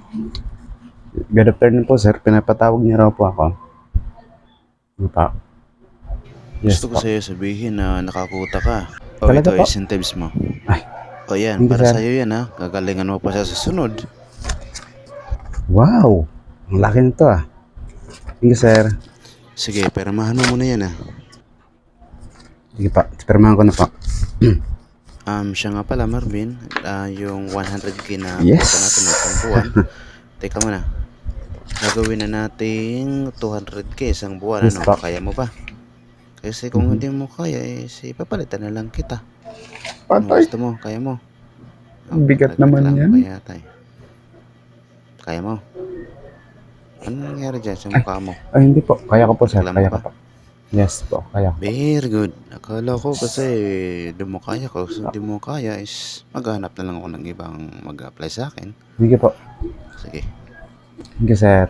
Good afternoon po, sir. Pinapatawag niyo raw po ako. Ano pa? Yes Gusto ko po. sa'yo sabihin na nakakuta ka. O Talaga ito po? incentives mo. Ay, O yan, thank you, para sir. sa'yo yan ha. Gagalingan mo pa sa susunod. Wow! Ang laki nito ah. Thank you, sir. Sige, permahan mo muna yan ha. Sige pa, pirmahan ko na po. Siya nga pala Marvin, yung 100k na Yes! kuta natin ng isang buwan. Teka muna. Gagawin na nating 200k isang buwan. Yes Ano, po. kaya mo ba? Kasi kung hindi mo kaya, papalitan na lang kita. Ano Patay. gusto mo? Kaya mo? Bigat Talaga naman kailangan yan. mo kaya tayo. Kaya mo? Anong nangyari dyan sa mukha mo? Ay, hindi po. Kaya ko po, sir. Reklamo Kaya ko ka ba? po. Yes po, kaya ko po. Very good. Akala ko kasi di mo kaya ko. So, di mo kaya is maghanap na lang ako ng ibang mag-apply sa akin. Sige po. Sige. Thank you, sir.